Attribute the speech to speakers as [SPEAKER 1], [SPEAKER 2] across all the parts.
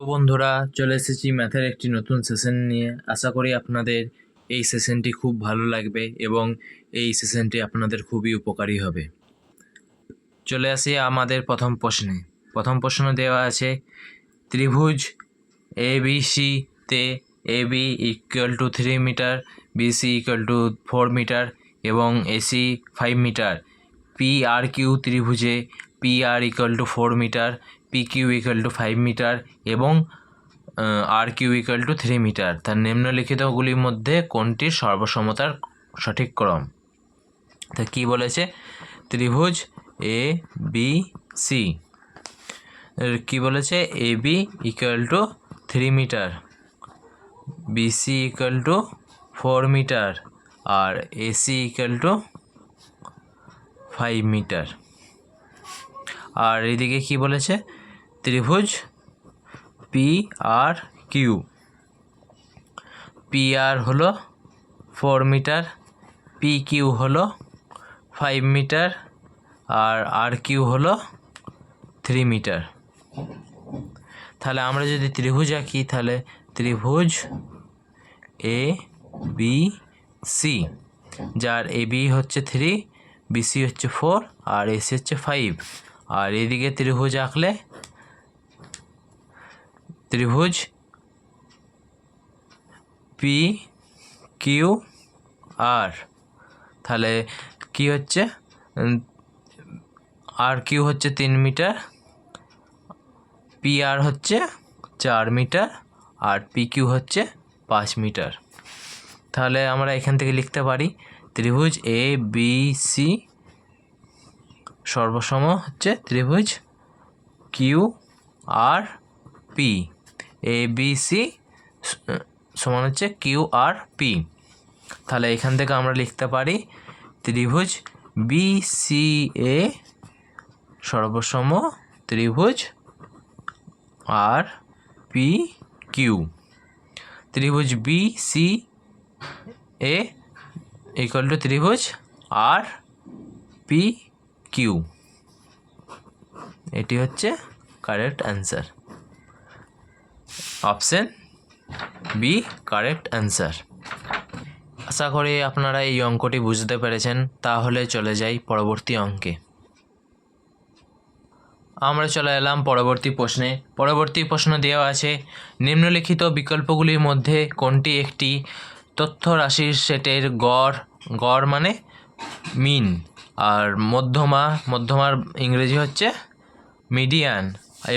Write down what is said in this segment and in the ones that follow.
[SPEAKER 1] তো বন্ধুরা, চলে এসেছি ম্যাথের একটি নতুন সেশন নিয়ে। আশা করি আপনাদের এই সেশনটি খুব ভালো লাগবে এবং এই সেশনটি আপনাদের খুবই উপকারী হবে। চলে আসি আমাদের প্রথম প্রশ্নে। প্রথম প্রশ্ন দেওয়া আছে, ত্রিভুজ ABCতে AB = 3 মিটার, BC = 4 মিটার এবং AC 5 মিটার। PRQ ত্রিভুজে PR = 4 মিটার, PQ = 5 মিটার এবং RQ = 3 মিটার। তার নিম্নলিখিতগুলির মধ্যে কোনটির সর্বসমতার সঠিক ক্রম? তা কী বলেছে? ত্রিভুজ ABC কি বলেছে? AB = 3 মিটার, BC = 4 মিটার আর AC = 5 মিটার। আর এদিকে কি বলেছে? ত্রিভুজ PRQ, PR হলো 4 মিটার, PQ হলো 5 মিটার আর RQ হলো 3 মিটার। তাহলে আমরা যদি ত্রিভুজ আঁকি, তাহলে ত্রিভুজ ABC, যার AB হচ্ছে 3, BC হচ্ছে 4 আর AC হচ্ছে 5। আর এদিকে ত্রিভুজ আঁকলে ত্রিভুজ PQR, তাহলে কি হচ্ছে? RQ হচ্ছে 3 মিটার, PR হচ্ছে 4 মিটার আর PQ হচ্ছে 5 মিটার। তাহলে আমরা এখান থেকে লিখতে পারি ত্রিভুজ ABC সর্বসম হচ্ছে ত্রিভুজ QRP। ABC সমান হচ্ছে QRP। তাহলে এখান থেকে আমরা লিখতে পারি ত্রিভুজ BCA সর্বসম ত্রিভুজ RPQ। ত্রিভুজ BCA = ত্রিভুজ RPQ। এটি হচ্ছে correct answer. Option B correct answer. আশা করি আপনারা এই অঙ্কটি বুঝতে পেরেছেন। তাহলে চলে যাই পরবর্তী অঙ্কে। আমরা চলে এলাম পরবর্তী প্রশ্নে। পরবর্তী প্রশ্ন দেওয়া আছে, নিম্নলিখিত বিকল্পগুলির মধ্যে কোনটি একটি তথ্য রাশির সেটের গড় মানে মিন আর মধ্যমার ইংরেজি হচ্ছে মিডিয়ান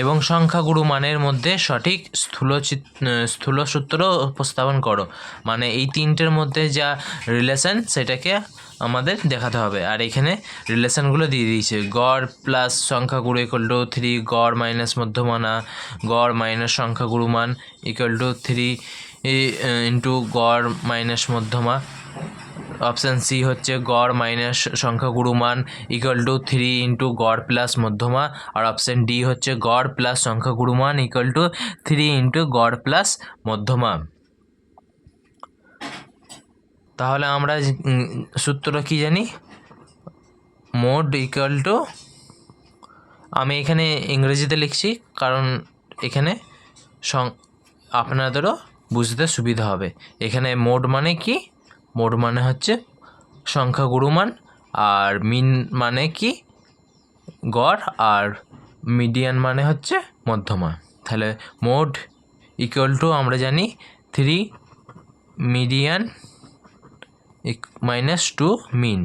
[SPEAKER 1] এবং সংখ্যাগুরু মানের মধ্যে সঠিক স্থূল সূত্র উপস্থাপন করো। মানে এই তিনটের মধ্যে যা রিলেশন সেটাকে আমাদের দেখাতে হবে। আর এখানে রিলেশনগুলো দিয়ে দিয়েছে, গড় প্লাস সংখ্যাগুরু = 3, গড় মাইনাস মধ্যমানা, গড় মাইনাস সংখ্যাগুরু মান = 3 ইন্টু গড় মাইনাস মধ্যমা। অপশান সি হচ্ছে গড় মাইনাস সংখ্যাগুরু মান = 3 ইন্টু গড় প্লাস মধ্যমা। আর অপশান ডি হচ্ছে গড় প্লাস সংখ্যাগুরু মান = 3 ইন্টু গড় প্লাস মধ্যমা। তাহলে আমরা সূত্র কি জানি? মোড আমি এখানে ইংরেজিতে লিখছি কারণ এখানে আপনাদেরও বুঝতে সুবিধা হবে। এখানে মোড মানে কি? মোড মানে হচ্ছে সংখ্যাগুরু মান, আর মিন মানে কি? গড়, আর মিডিয়ান মানে হচ্ছে মধ্যমা। তাহলে মোড = আমরা জানি 3 মিডিয়ান -2 মিন,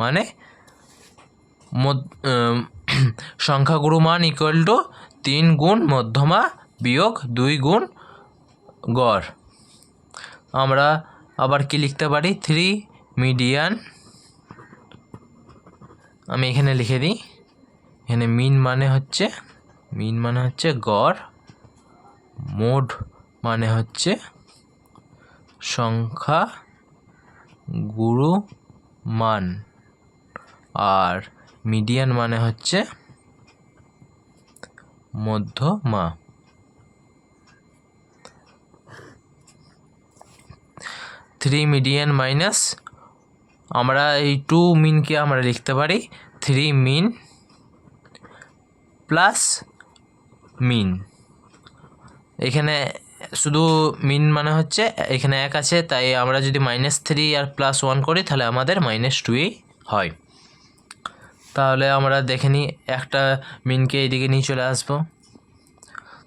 [SPEAKER 1] মানে সংখ্যাগুরু মান = 3 গুণ মধ্যমা বিয়োগ 2 গুণ গড়। আমরা আবার কি লিখতে পারি? 3 মিডিয়ান, আমি এখানে লিখে দিই, এখানে মিন মানে হচ্ছে গড়, মোড মানে হচ্ছে সংখ্যাগুরু মান, আর মিডিয়ান মানে হচ্ছে মধ্যমা। 3 মিডিয়ান মাইনাস, আমরা এই 2 মিনকে আমরা লিখতে পারি 3 মিন প্লাস মিন, এখানে শুধু মিন মানে হচ্ছে এখানে 1 আছে, তাই আমরা যদি -3 আর +1 করি তাহলে আমাদের -2ই হয়। তাহলে আমরা দেখে নিই, একটা মিনকে এইদিকে নিয়ে চলে আসবো।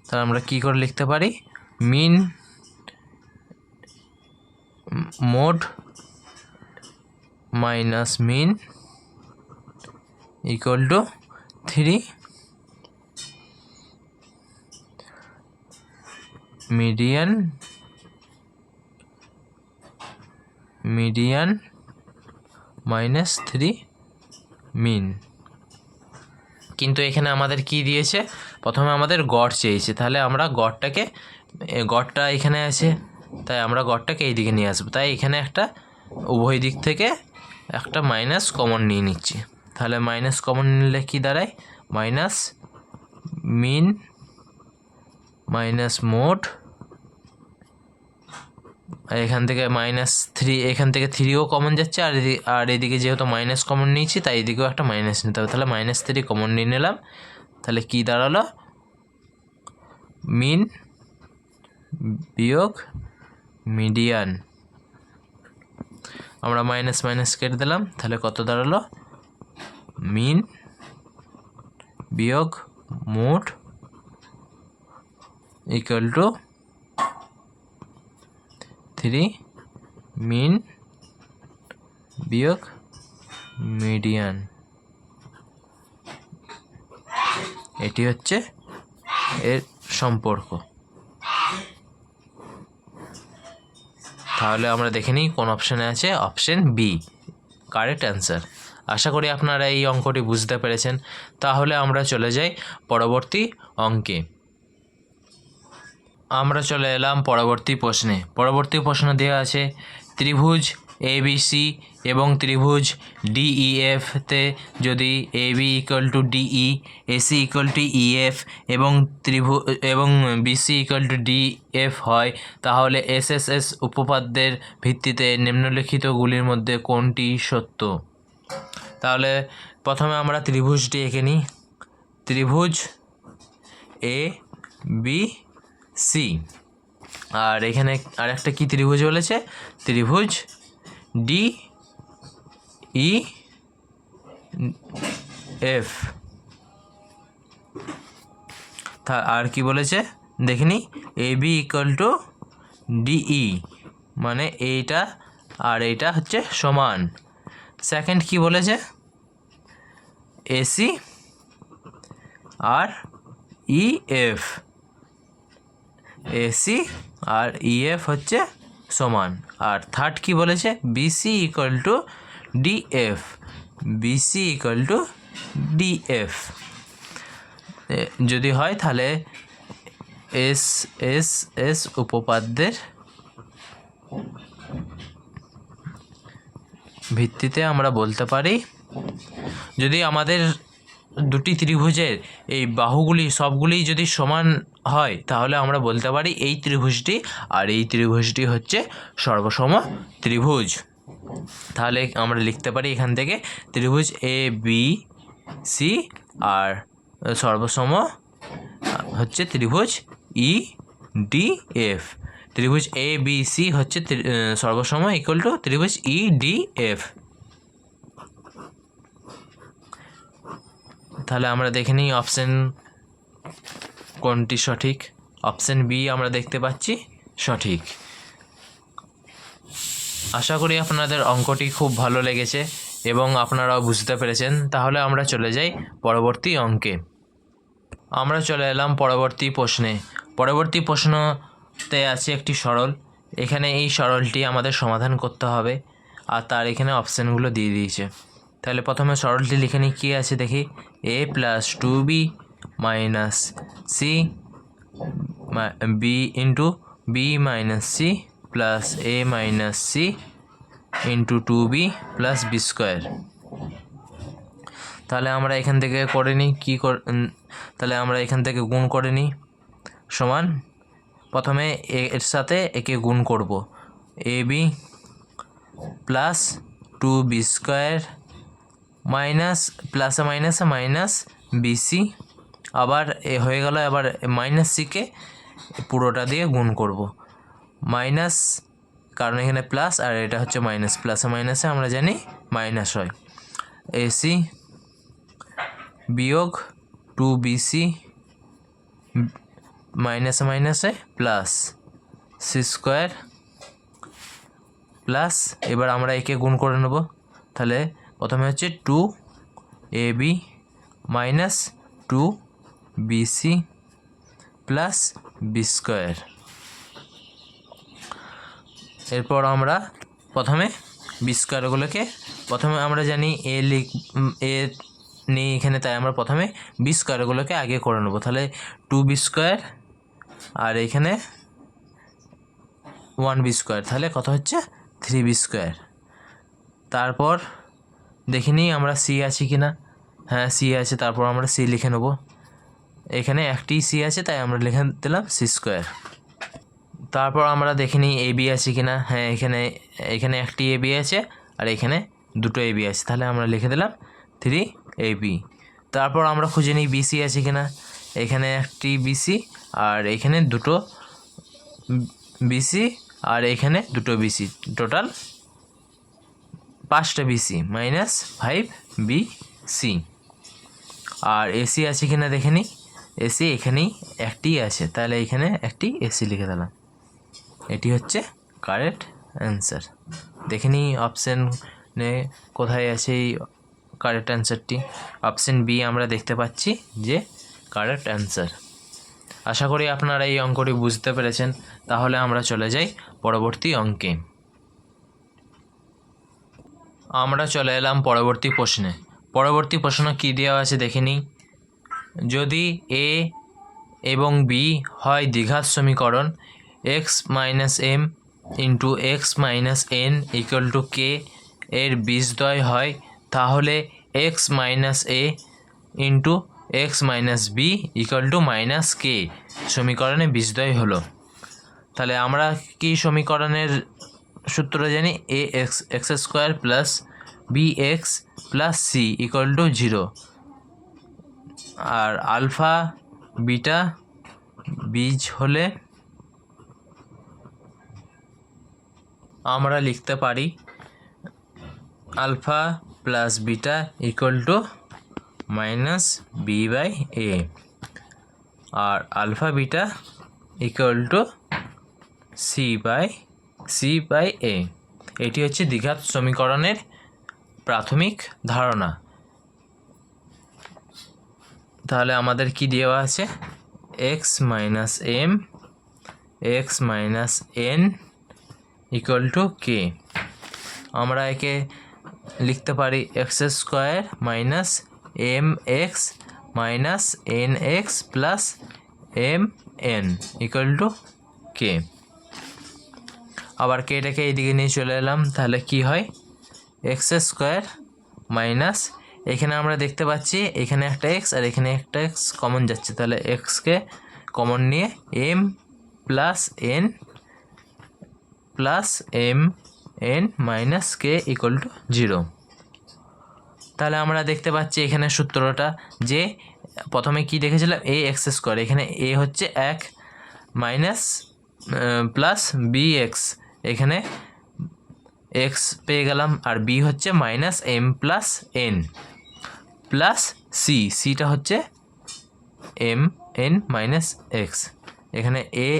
[SPEAKER 1] তাহলে আমরা কি করে লিখতে পারি, mean mode minus mean equal to 3 median -3 mean. কিন্তু এখানে আমাদের কি দিয়েছে, প্রথমে আমাদের গড় চেয়েছে, তাহলে আমরা গড়টা এখানে আছে, তাই আমরা গড়টাকে এই দিকে নিয়ে আসবো। তাই এখানে একটা উভয় দিক থেকে একটা মাইনাস কমন নিয়ে নিচ্ছি। তাহলে মাইনাস কমন নিলে কি দাঁড়ায়, মাইনাস মিন মাইনাস মোড, এখান থেকে -3, এখান থেকে 3ও কমন যাচ্ছে, আর এদিকে যেহেতু মাইনাস কমন নিয়েছি তাই এদিকেও একটা মাইনাস নিতে হবে। তাহলে -3 কমন নিয়ে নিলাম। তাহলে কি দাঁড়ালো, মিন বিয়োগ মিডিয়ান। আমরা মাইনাস মাইনাস কেটে দিলাম, তাহলে কত দাঁড়ালো, মিন বিয়োগ মোড ইকুয়াল টু 3 মিন বিয়োগ মিডিয়ান। এটি হচ্ছে এর সম্পর্ক। তাহলে আমরা দেখে নিই কোন অপশানে আছে, অপশান বি কারেক্ট অ্যান্সার। আশা করি আপনারা এই অঙ্কটি বুঝতে পেরেছেন। তাহলে আমরা চলে যাই পরবর্তী অঙ্কে। আমরা চলে এলাম পরবর্তী প্রশ্নে। পরবর্তী প্রশ্ন দেওয়া আছে, ত্রিভুজ ABC এবং ত্রিভুজ DEF তে যদি AB equal to DE, AC equal to EF এবং BC ইকুয়াল টু DF হয়, তাহলে SSS উপপাদ্যের ভিত্তিতে নিম্নলিখিতগুলির মধ্যে কোনটি সত্য। তাহলে প্রথমে আমরা ত্রিভুজটি এঁকে নিই। ত্রিভুজ ABC, আর এখানে আরেকটা কি ত্রিভুজ বলেছে, ত্রিভুজ DEF। আর কি বলেছে দেখিনি, AB ইকুয়াল টু DE, মানে এইটা আর এইটা হচ্ছে সমান। সেকেন্ড কি বলেছে, AC আর EF, AC আর EF হচ্ছে সমান। আর থার্ড কি বলেছে, BC equal to DF, BC equal to DF যদি হয় তাহলে SSS উপপাদ্যের ভিত্তিতে আমরা বলতে পারি, যদি আমাদের দুটি ত্রিভুজের এই বাহুগুলি সবগুলি যদি সমান হয় তাহলে আমরা বলতে পারি এই ত্রিভুজটি আর এই ত্রিভুজটি হচ্ছে সর্বসম ত্রিভুজ। তাহলে আমরা লিখতে পারি এখান থেকে ত্রিভুজ ABC আর সর্বসম হচ্ছে ত্রিভুজ EDF। ত্রিভুজ ABC হচ্ছে সর্বসম ইকুয়াল টু ত্রিভুজ EDF। তাহলে আমরা দেখে নিই অপশান কোনটি সঠিক। অপশান বি আমরা দেখতে পাচ্ছি সঠিক। আশা করি আপনাদের অঙ্কটি খুব ভালো লেগেছে এবং আপনারাও বুঝতে পেরেছেন। তাহলে আমরা চলে যাই পরবর্তী অঙ্কে। আমরা চলে এলাম পরবর্তী প্রশ্নে। পরবর্তী প্রশ্নতে আছে একটি সরল। এখানে এই সরলটি আমাদের সমাধান করতে হবে, আর তার এখানে অপশানগুলো দিয়ে দিয়েছে। তাহলে প্রথমে সরলটি লিখে নিই, কী আছে দেখি, a + 2b - c b into b - c plus a - c into 2b plus b square. তাহলে আমরা এখান থেকে করে নিই তাহলে আমরা এখান থেকে গুণ করে নিই, সমান প্রথমে এর সাথে একে গুণ করব, ab plus 2b square minus প্লাসে মাইনাসে মাইনাস bc, আবার এ হয়ে গেল, আবার মাইনাস সিকে পুরোটা দিয়ে গুণ করব। মাইনাস, কারণ এখানে প্লাস আর এটা হচ্ছে মাইনাস, প্লাসে মাইনাসে আমরা জানি মাইনাস হয়। এসি বিয়োগ 2BC মাইনাসে মাইনাসে প্লাস সি স্কোয়ার প্লাস, এবার আমরা একে গুণ করে নেব। তাহলে প্রথমে হচ্ছে 2AB minus 2BC plus B square. এরপর আমরা প্রথমে বি স্কোয়ারগুলোকে, প্রথমে আমরা জানি এ নেই এখানে, তাই আমরা প্রথমে বি স্কোয়ারগুলোকে আগে করে নেব। তাহলে 2B স্কোয়ার আর এখানে 1B স্কোয়ার, তাহলে কত হচ্ছে 3B স্কোয়ার। তারপর দেখে নিই আমরা সি আছে কি না। হ্যাঁ সি আছে, তারপর আমরা সি লিখে নেব। এখানে একটি সি আছে তাই আমরা লিখে দিলাম সি স্কোয়ার। তারপর আমরা দেখে নিই এবি আছে কি না। হ্যাঁ এখানে একটি এবি আছে আর এখানে দুটো এবি আছে, তাহলে আমরা লিখে দিলাম 3AB। তারপর আমরা খুঁজে নিই বিসি আছে কি না। এখানে একটি বিসি আর এখানে দুটো বিসি আর এখানে দুটো বিসি, টোটাল 5টা বিসি মাইনাস 5BC। আর এসি আছে কি না দেখে নিই। এসি এখানেই একটি আছে, তাহলে এখানে একটি এসি লিখে দিলাম। এটি হচ্ছে কারেক্ট অ্যান্সার। দেখে নিই অপশানে কোথায় আছে এই কারেক্ট অ্যান্সারটি। অপশান বি আমরা দেখতে পাচ্ছি যে কারেক্ট অ্যান্সার। আশা করি আপনারা এই অঙ্কটি বুঝতে পেরেছেন। তাহলে আমরা চলে যাই পরবর্তী অঙ্কে। আমরা চলে এলাম পরবর্তী প্রশ্নে। পরবর্তী প্রশ্ন কী দেওয়া আছে দেখে নিই। যদি এ এবং বি হয় দ্বিঘাত সমীকরণ x minus M into x minus N equal to K এর বীজদ্বয় হয়, তাহলে X minus A into x minus B equal to minus K সমীকরণে বীজদ্বয় হলো। তাহলে আমরা কি সমীকরণের সূত্র জানি? A x square plus B x plus C equal to 0, আর আলফা বিটা বীজ হলে আমরা লিখতে পারি alpha plus beta equal to minus B by A, আর alpha beta equal to C by A. এটি হচ্ছে দ্বিঘাত সমীকরণের প্রাথমিক ধারণা। তাহলে আমাদের কি দেওয়া আছে? X minus M X minus N equal to K. আমরা একে লিখতে পারি X square minus M X minus N x plus M N equal to K. আবার কেটাকে এইদিকে নিয়ে চলে এলাম, তাহলে কি হয়? এক্স স্কোয়ার মাইনাস, এখানে আমরা দেখতে পাচ্ছি এখানে একটা এক্স আর এখানে একটা এক্স কমন যাচ্ছে, তাহলে এক্সকে কমন নিয়ে m plus N plus M N minus কে ইকুয়াল টু 0। তাহলে আমরা দেখতে পাচ্ছি এখানে সূত্রটা যে প্রথমে কি দেখেছিলাম এ এক্স স্কোয়ার, এখানে এ হচ্ছে 1 মাইনাস প্লাস বি এক্স, এখানে এক্স পেয়ে গেলাম, আর বি হচ্ছে minus M plus N plus সিটা হচ্ছে এম এন মাইনাস এক্স, এখানে A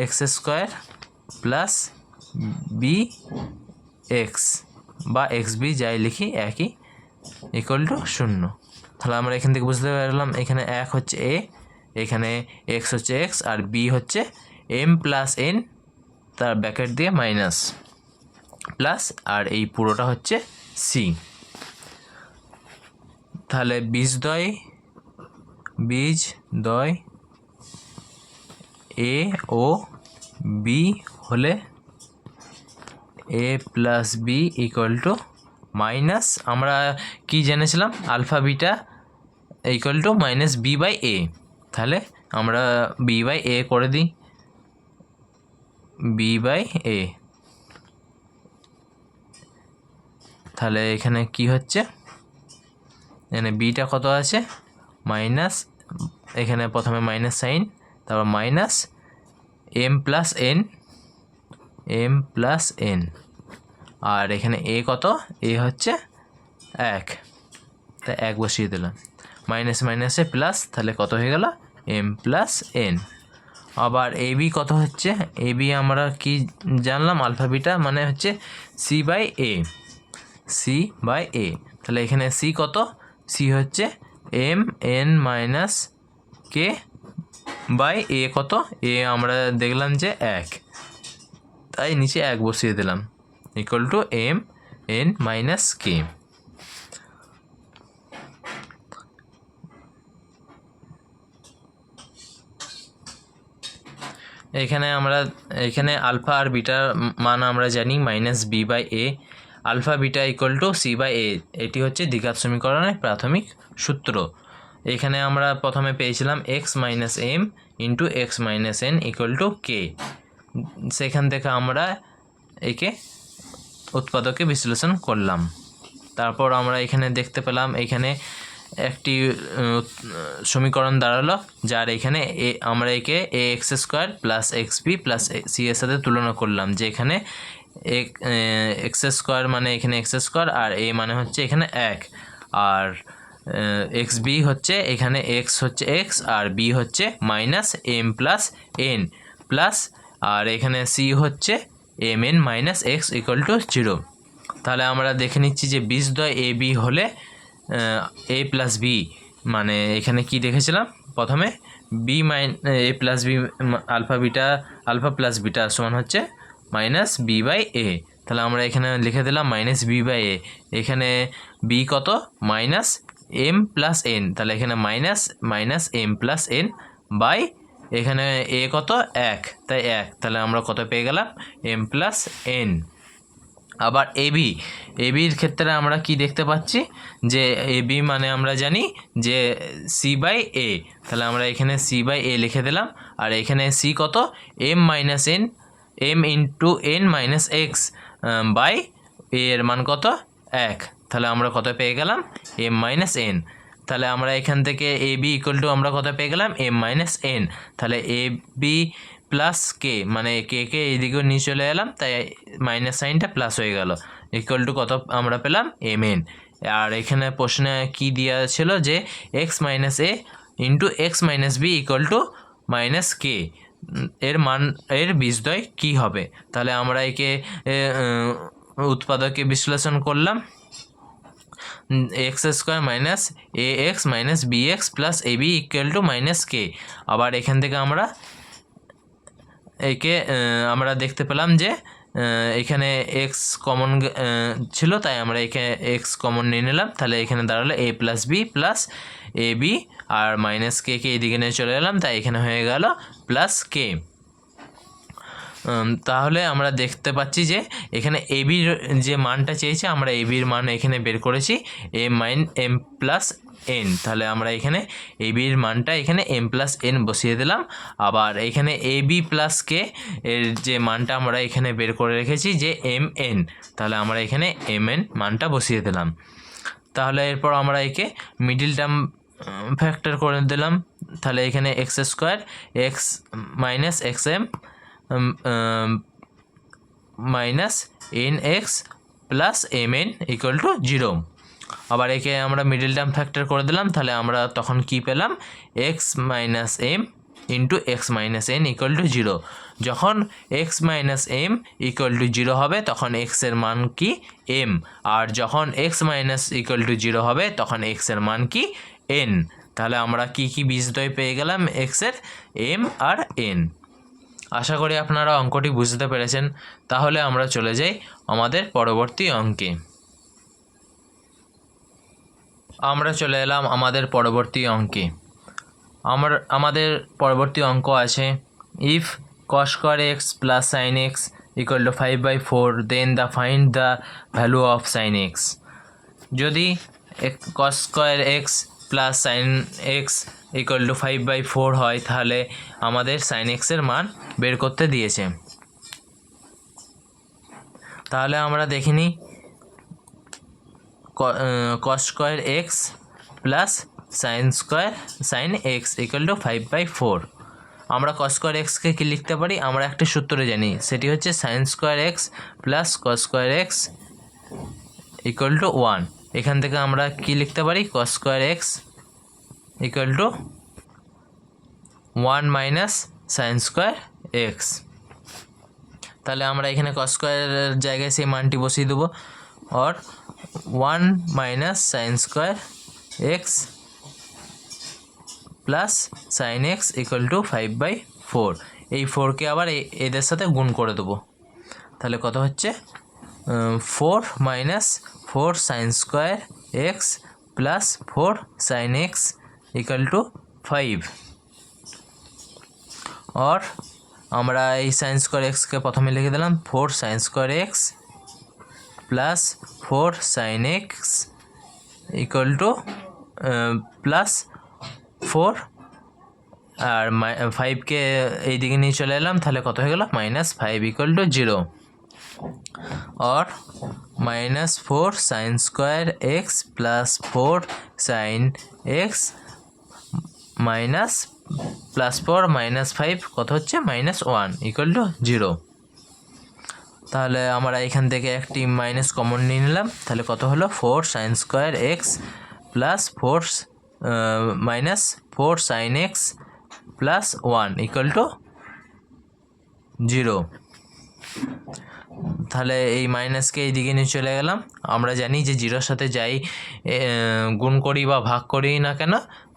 [SPEAKER 1] x square plus B X বা এক্স বি যাই লিখি একই ইকুয়াল টু 0। তাহলে আমরা এখান থেকে বুঝতে পারলাম এখানে 1 হচ্ছে এ, এখানে এক্স হচ্ছে এক্স আর বি হচ্ছে এম প্লাস এন তার ব্র্যাকেট দিয়ে মাইনাস প্লাস, আর এই পুরোটা হচ্ছে সি। তাহলে বীজদ্বয় এ ও বি হলে A plus B equal to minus, আমরা কি জেনেছিলাম? Alpha beta equal to minus B by A. তাহলে আমরা বি বাই এ করে দিই, বি বাই এ। তাহলে এখানে কি হচ্ছে? এখানে বিটা কত আছে? মাইনাস, এখানে প্রথমে মাইনাস সাইন, তারপর মাইনাস এম প্লাস এন, আর এখানে এ কত, এ হচ্ছে 1, তাই 1 বসিয়ে দিলাম, মাইনাস মাইনাসে প্লাস, তাহলে কত হয়ে গেল এম প্লাস এন। আবার এ বি কত হচ্ছে, এ বি আমরা কি জানলাম, আলফা বিটা মানে হচ্ছে সি বাই এ, তাহলে এখানে সি কত, সি হচ্ছে M N minus K by A কত, এ আমরা দেখলাম যে 1, তাই নিচে 1 বসিয়ে দিলাম, equal to M N minus K. এখানে আলফা আর বিটার মান আমরা জানি minus B by A, alpha beta equal to C by A, এটি হচ্ছে দ্বিঘাত সমীকরণের প্রাথমিক সূত্র। এখানে আমরা প্রথমে পেয়েছিলাম x minus M into x minus N equal to k, সেখান থেকে আমরা একে উৎপাদকে বিশ্লেষণ করলাম। তারপর আমরা এখানে দেখতে পেলাম এখানে একটি সমীকরণ দাঁড়ালো, যার এখানে আমরা একে a x square plus x b plus c এর সাথে তুলনা করলাম, যে এখানে এক্স স্কোয়ার মানে এখানে এক্স স্কোয়ার, আর এ মানে হচ্ছে এখানে 1, আর এক্স বি হচ্ছে এখানে এক্স হচ্ছে এক্স আর বি হচ্ছে minus M plus N plus, আর এখানে সি হচ্ছে M N minus x equal to 0। তাহলে আমরা দেখে নিচ্ছি যে বীজদ্বয় এ বি হলে এ প্লাস বি, মানে এখানে কি দেখেছিলাম প্রথমে b a plus b alpha plus beta সমান হচ্ছে মাইনাস বি বাই এ, তাহলে আমরা এখানে লিখে দিলাম মাইনাস বি বাই এ, এখানে বি কত মাইনাস এম প্লাস এন, তাহলে এখানে minus M plus n by এখানে এ কত 1, তাই 1, তাহলে আমরা কত পেয়ে গেলাম এম প্লাস এন। আবার এবির ক্ষেত্রে আমরা কি দেখতে পাচ্ছি যে এবি মানে আমরা জানি যে সি বাই এ, তাহলে আমরা এখানে সি বাই এ লিখে দিলাম, আর এখানে সি কত m minus n, m into n minus x by a এর মান কত 1, তাহলে আমরা কত পেয়ে গেলাম এম মাইনাস এন। তাহলে আমরা এখান থেকে এ বি ইকুয়াল টু আমরা কত পেয়ে গেলাম এম মাইনাস এন, তাহলে এ বি প্লাস কে মানে কে এইদিকেও নিয়ে চলে এলাম, তাই মাইনাস সাইনটা প্লাস হয়ে গেল, ইকুয়াল টু কত আমরা পেলাম এম এন। আর এখানে প্রশ্নে কি দেওয়া ছিল যে x minus A into x minus B equal to minus k, এর বীজদ্বয় কী হবে, তাহলে আমরা একে উৎপাদকে বিশ্লেষণ করলাম, x square minus a x minus b x plus a b equal to minus k. আবার এখান থেকে আমরা একে আমরা দেখতে পেলাম যে এখানে এক্স কমন ছিল, তাই আমরা এখানে এক্স কমন নিয়ে নিলাম, তাহলে এখানে দাঁড়ালো এ plus B plus a B, R minus কে এইদিকে নিয়ে চলে এলাম, তাই এখানে হয়ে গেল প্লাস কে। তাহলে আমরা দেখতে পাচ্ছি যে এখানে এবির যে মানটা চেয়েছে আমরা এবির মান এখানে বের করেছি এম প্লাস এন, তাহলে আমরা এখানে এবির মানটা এখানে এম প্লাস এন বসিয়ে দিলাম। আবার এখানে এ বি প্লাস কে এর যে মানটা আমরা এখানে বের করে রেখেছি যে এম এন, তাহলে আমরা এখানে এম এন মানটা বসিয়ে দিলাম। তাহলে এরপর আমরা একে মিডিল টার্ম ফ্যাক্টর করে দিলাম, তাহলে এখানে x square x minus x m minus N x plus M N equal to 0। আবার একে আমরা মিডিল টার্ম ফ্যাক্টর করে দিলাম, তাহলে আমরা তখন কি পেলাম x minus M into x minus N equal to 0। যখন x minus m equal to 0 হবে তখন এক্সের মান কি এম, আর যখন এক্স মাইনাস ইকুয়াল টু 0 হবে তখন এক্সের মান কি এন। তাহলে আমরা কি বীজদ্বয় পেয়ে গেলাম এক্সের এম আর এন। আশা করি আপনারা অঙ্কটি বুঝতে পেরেছেন। তাহলে আমরা চলে যাই আমাদের পরবর্তী অঙ্কে। আমরা চলে এলাম আমাদের পরবর্তী অঙ্কে। আমাদের পরবর্তী অঙ্ক আছে if cos square x plus sin x equal to 5/4 then find the value of sin x। যদি cos square x plus sin x equal to 5/4 হয় তাহলে আমাদের sin x এর মান বের করতে দিয়েছে। তাহলে আমরা দেখে নিই cos square x plus sin x equal to 5/4। আমরা কস স্কোয়ার এক্সকে কী লিখতে পারি, আমরা একটা সূত্র জানি, সেটি হচ্ছে sign square x plus cos square x equal two 1। এখান থেকে আমরা কি লিখতে পারি, cos square x equal two 1 minus sine square x. তাহলে আমরা এখানে কস স্কোয়ারের জায়গায় সেই মানটি বসিয়ে দেবো, और 1 minus sine square x plus sign x equal two 5/4। এই 4কে আবার এদের সাথে গুণ করে দেবো, তাহলে কত হচ্ছে 4 minus 4 sine square x plus 4 sine x equal to 5। और আমরা এই সাইন স্কোয়ার এক্সকে প্রথমে লিখে দিলাম 4 sine square x plus 4 sine x equal to plus 4 আর 5কে এইদিকে নিয়ে চলে এলাম, তাহলে কত হয়ে গেল -5 ইকুয়াল টু 0। और -4 sine square x plus 4 sine x minus +4 -5 কত হচ্ছে -1 ইকুয়াল টু 0। তাহলে আমরা এখান থেকে একটি মাইনাস কমন নিয়ে নিলাম, তাহলে কত হলো 4 sine square x plus 4 sine x plus 1 equal to 0। তাহলে এই মাইনাসকে এই দিকে নিয়ে চলে গেলাম, আমরা জানি যে 0-র সাথে যাই গুণ করি বা ভাগ করি না কেন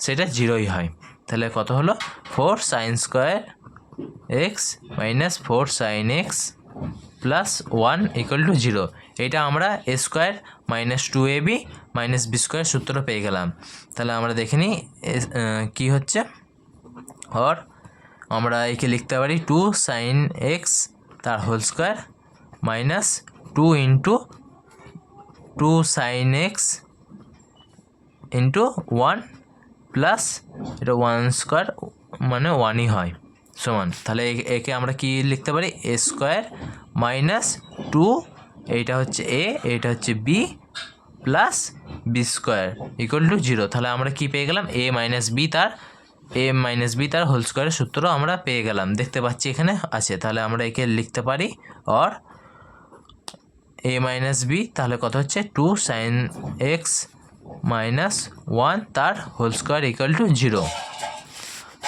[SPEAKER 1] সেটা 0ই হয়। তাহলে কত হলো 4 sine square x minus 4 sine x plus 1 equal to 0। এটা আমরা a square minus 2ab minus b square সূত্র পেয়ে গেলাম। তাহলে আমরা দেখে নিই কী হচ্ছে। और আমরা একে লিখতে পারি 2 সাইন এক্স তার whole square minus 2 into 2 sine x into 1 plus এটা 1 স্কোয়ার মানে 1ই হয় সমান। তাহলে একে আমরা কি লিখতে পারি a স্কোয়ার মাইনাস 2, এইটা হচ্ছে a এইটা হচ্ছে b plus b square equal to 0। তাহলে আমরা কি পেয়ে গেলাম a মাইনাস b তার হোল স্কোয়ারের সূত্র আমরা পেয়ে গেলাম, দেখতে পাচ্ছি এখানে আছে। তাহলে আমরা একে লিখতে পারি और a মাইনাস b তাহলে কত হচ্ছে 2 সাইন এক্স মাইনাস 1 তার হোল স্কোয়ার ইকুয়াল টু 0।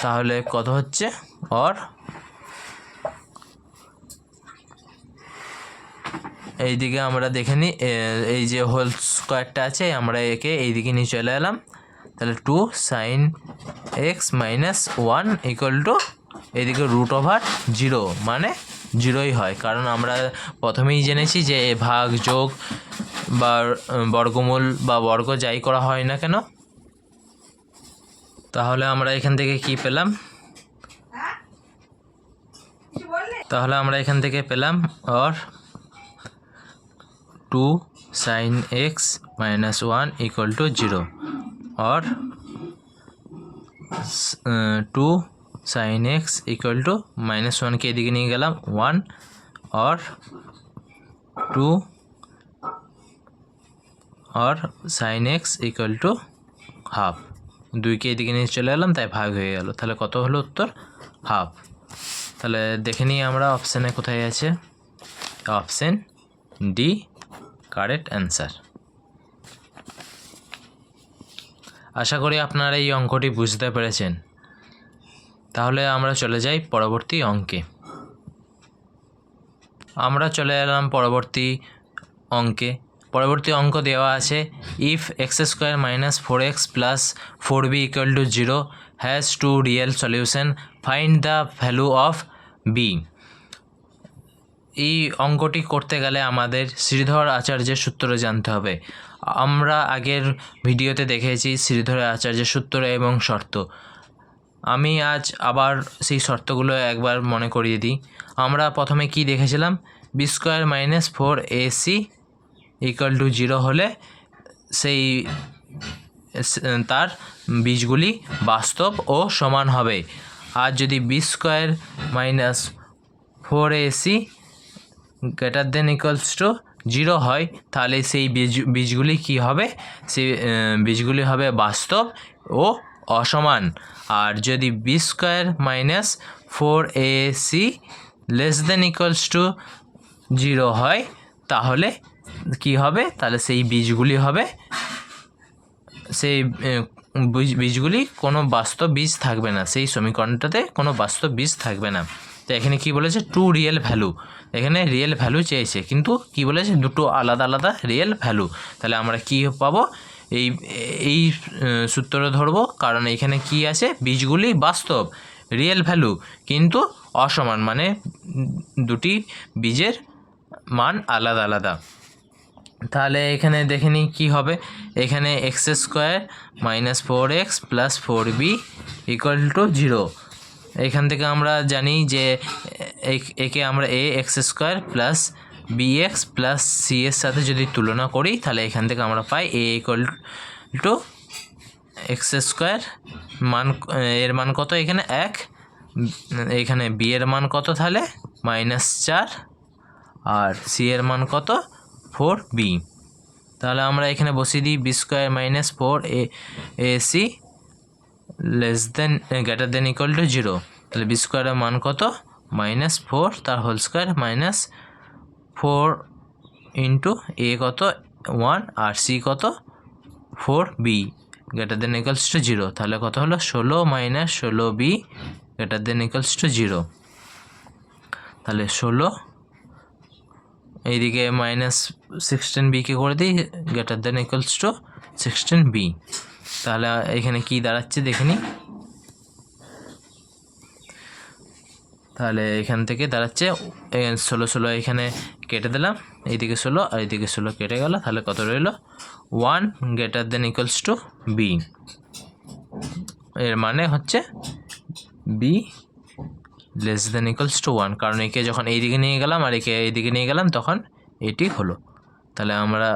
[SPEAKER 1] তাহলে কত হচ্ছে और এইদিকে আমরা দেখে নিই এই যে হোল স্কোয়ারটা আছে আমরা একে এইদিকে নিয়ে চলে এলাম, তাহলে 2 sine x minus 1 equal to এইদিকে √0 মানে 0ই হয়, কারণ আমরা প্রথমেই জেনেছি যে ভাগ যোগ বা বর্গমূল বা বর্গ যাই করা হয় না কেন। তাহলে আমরা এখান থেকে কি পেলাম, और 2 sine x minus 1 equal to 0 और 2 साइन एक्स इक्वल टू -1 के दिखे नहीं गलम 1 और 2 और sine x equal to half 2 के दिखे नहीं चले गलम ताई भाग हो गल। তাহলে কত হলো উত্তর হাফ। তাহলে দেখে নিই আমরা অপশানে কোথায় আছে, অপশান ডি কারেক্ট অ্যান্সার। আশা করি আপনারা এই অঙ্কটি বুঝতে পেরেছেন। তাহলে আমরা চলে যাই পরবর্তী অঙ্কে। আমরা চলে এলাম পরবর্তী অঙ্কে। পরবর্তী অঙ্ক দেওয়া আছে if x² - 4x + 4b = 0 has two real solution find the value of b. এই অঙ্কটি করতে গেলে আমাদের শ্রীধর আচার্যের সূত্র জানতে হবে। আমরা আগের ভিডিওতে দেখেছি শ্রীধর আচার্যের সূত্র এবং শর্ত। আমি আজ আবার সেই শর্তগুলো একবার মনে করিয়ে দিই। আমরা প্রথমে কি দেখেছিলাম, b² - 4ac = 0 হলে সেই তার বীজগুলি বাস্তব ও সমান হবে। আর যদি b² - 4ac > 0 হয় তাহলে সেই বীজগুলি কি হবে, সেই বীজগুলি হবে বাস্তব ও অসমান। আর যদি b square minus 4ac less than equals to 0 হয় তাহলে কি হবে, তাহলে সেই বীজগুলি হবে, সেই বীজগুলি কোনো বাস্তব বীজ থাকবে না, সেই সমীকরণটাতে কোনো বাস্তব বীজ থাকবে না। তো এখানে কি বলেছে, টু রিয়েল ভ্যালু, এখানে রিয়েল ভ্যালু চেয়েছে কিন্তু কি বলেছে, দুটো আলাদা আলাদা রিয়েল ভ্যালু। তাহলে আমরা কি পাবো, এই এই সূত্র ধরবো, কারণ এখানে কি আছে, বীজগুলি বাস্তব রিয়েল ভ্যালু কিন্তু অসমান, মানে দুটি বীজের মান আলাদা আলাদা। তাহলে এখানে দেখে নিই কী হবে, এখানে x square minus 4x plus 4b equal to 0। এখান থেকে আমরা জানি যে একে আমরা a x square plus bx plus c এর সাথে যদি তুলনা করি তাহলে এখান থেকে আমরা পাই a equal to x square, মান এর মান কত, এখানে 1, এখানে b এর মান কত তাহলে -4, আর c এর মান কত 4b। তাহলে আমরা এখানে বসিয়ে দিই b square minus 4ac less than greater than equal to 0। তাহলে বি স্কোয়ারের মান কত, -4 তার whole square minus 4 into a কত 1 আর সি কত 4b greater than equals to 0। তাহলে কত হলো 16 minus 16b greater than equals to 0। তাহলে 16, এইদিকে -16bকে করে দিই greater than equals two 16b। তাহলে এখানে কি দাঁড়াচ্ছে দেখে নিই, তাহলে এখান থেকে দাঁড়াচ্ছে 16 এখানে কেটে দিলাম, এইদিকে 16 আর এইদিকে 16 কেটে গেল, তাহলে কত রইল 1 greater than equals two b। এর মানে হচ্ছে b less than equals two 1, কারণ একে যখন এইদিকে নিয়ে গেলাম আর একে এইদিকে নিয়ে গেলাম তখন এটি হলো। তাহলে আমরা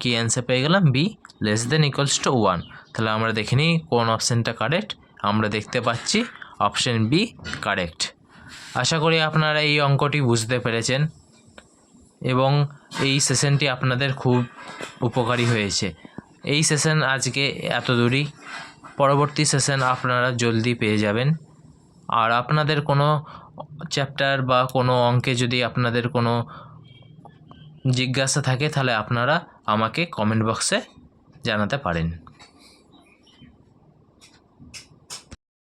[SPEAKER 1] কি অ্যান্সার পেয়ে গেলাম, b less than equals two 1। তাহলে আমরা দেখে নিই কোন অপশানটা কারেক্ট, আমরা দেখতে পাচ্ছি অপশান বি কারেক্ট। আশা করি আপনারা এই অঙ্কটি বুঝতে পেরেছেন এবং এই সেশনটি আপনাদের খুব উপকারী হয়েছে। এই সেশন আজকে এত দূরই, পরবর্তী সেশন আপনারা জলদি পেয়ে যাবেন। আর আপনাদের কোনো চ্যাপ্টার বা কোনো অঙ্কে যদি আপনাদের কোনো জিজ্ঞাসা থাকে তাহলে আপনারা আমাকে কমেন্ট বক্সে জানাতে পারেন।